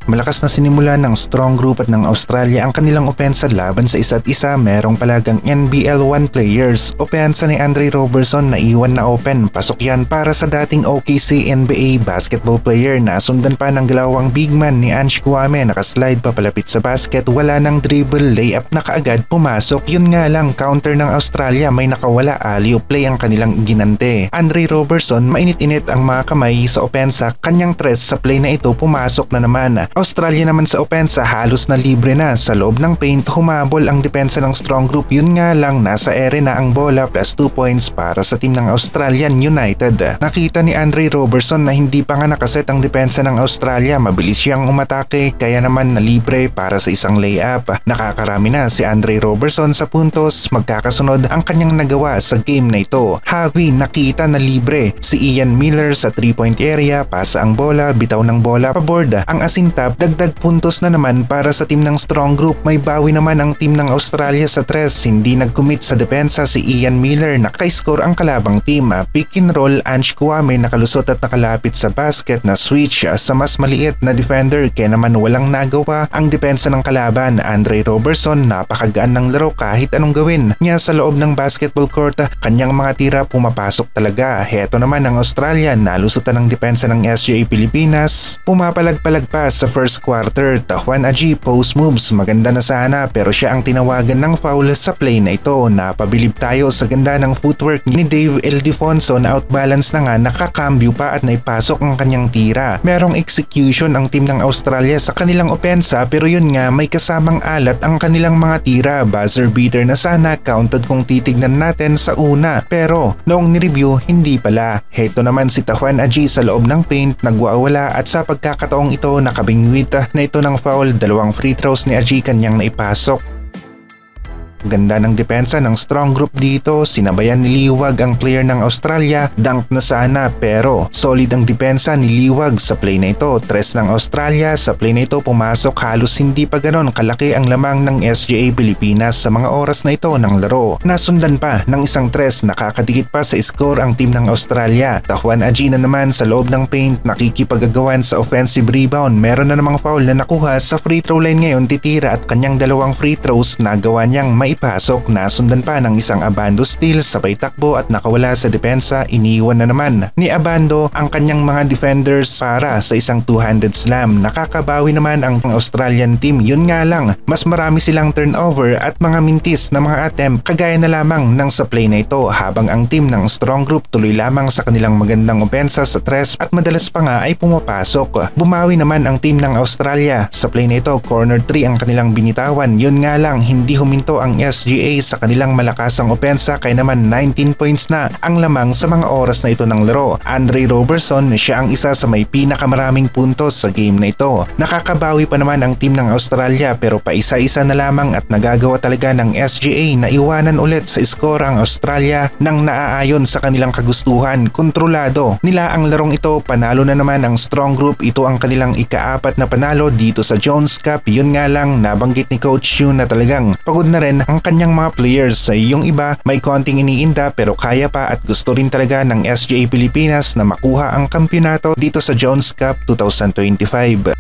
malakas na sinimula ng strong group at ng Australia ang kanilang opensa laban sa isa't isa. Merong palagang NBL 1 players. Opensa ni Andre Robertson na iwan na open. Pasok yan para sa dating OKC NBA basketball player. Nasundan pa ng dalawang big man ni Ange Kouame. Nakaslide papalapit sa basket. Wala nang dribble. Layup na kaagad pumasok. Yun nga lang, counter ng Australia, may nakawala. Alley-oop play ang kanilang ginante. Andre Robertson, mainit-init ang mga kamay sa opensa. Kanyang tres sa play na ito pumasok na naman. Australia naman sa opensa halos na libre na. Sa loob ng paint humabol ang depensa ng strong group. Yun nga lang, nasa ere na ang bola plus 2 points para sa team ng Australian United. Nakita ni Andre Robertson na hindi pa nga nakaset ang depensa ng Australia. Mabilis siyang umatake kaya naman na libre para sa isang layup. Nakakarami na si Andre Robertson sa puntos. Magkakasunod ang kanyang nagawa sa game na ito. Javi nakita na libre si Ian Miller sa 3-point area. Pasa ang bola, bitaw ng bola paboard. Ang asintap, dagdag puntos na naman para sa team ng strong group. May bawi naman ang team ng Australia sa tres. Hindi nag-commit sa depensa si Ian Miller. Naka-score ang kalabang team. Pick and roll, Ange Kouame nakalusot at nakalapit sa basket na switch sa mas maliit na defender. Kaya naman walang nagawa ang depensa ng kalaban. Andre Robertson napakagaan ng laro kahit anong gawin niya sa loob ng basketball court. Kanyang mga tira pumapasok talaga. Heto naman ang Australia, nalusutan ng depensa ng SGA Pilipinas. Pumapalag-palag pa sa first quarter. Tajuan Aji post moves, maganda na sana pero siya ang tinawagan ng foul sa play na ito. Napabilib tayo sa ganda ng footwork ni Dave Ildefonso na outbalance na nga, nakakambyo pa at naipasok ang kanyang tira. Merong execution ang team ng Australia sa kanilang opensa pero yun nga, may kasamang alat ang kanilang mga tira. Buzzer beater na sana, counted kung titignan natin sa una pero noong ni-review hindi pala. Heto naman si Tajuan Aji sa loob ng paint, nagwawala at sa pagkakataong ito nakabingwit na ito ng foul. Dalawang free throws ni Aji kanyang naipasok. Ganda ng depensa ng strong group dito. Sinabayan ni Liwag ang player ng Australia. Dunk na sana pero solid ang depensa ni Liwag sa play na ito. Tres ng Australia sa play na ito pumasok. Halos hindi pa ganon kalaki ang lamang ng SGA Pilipinas sa mga oras na ito ng laro. Nasundan pa ng isang tres. Nakakadikit pa sa score ang team ng Australia. Tajuan Aji na naman sa loob ng paint, nakikipagagawan sa offensive rebound. Meron na namang foul na nakuha sa free throw line ngayon. Titira at kanyang dalawang free throws nagawa niyang ipasok. Nasundan pa ng isang Abando steal, sabay takbo at nakawala sa depensa. Iniwan na naman ni Abando ang kanyang mga defenders para sa isang two-handed slam. Nakakabawi naman ang Australian team. Yun nga lang, mas marami silang turnover at mga mintis na mga attempt kagaya na lamang ng sa play na ito, habang ang team ng strong group tuloy lamang sa kanilang magandang opensa sa tres at madalas pa nga ay pumapasok. Bumawi naman ang team ng Australia. Sa play na ito, corner 3 ang kanilang binitawan. Yun nga lang, hindi huminto ang SGA sa kanilang malakasang opensa kaya naman 19 points na ang lamang sa mga oras na ito ng laro. Andre Robertson, siya ang isa sa may pinakamaraming puntos sa game na ito. Nakakabawi pa naman ang team ng Australia pero paisa-isa na lamang at nagagawa talaga ng SGA na iwanan ulit sa score ang Australia nang naaayon sa kanilang kagustuhan. Kontrolado nila ang larong ito. Panalo na naman ang strong group. Ito ang kanilang ika-4 na panalo dito sa Jones Cup. Yun nga lang, nabanggit ni Coach Yun na talagang pagod na rin ang kanyang mga players. Yung iba may konting iniinda pero kaya pa at gusto rin talaga ng SGA Pilipinas na makuha ang kampiyonato dito sa Jones Cup 2025.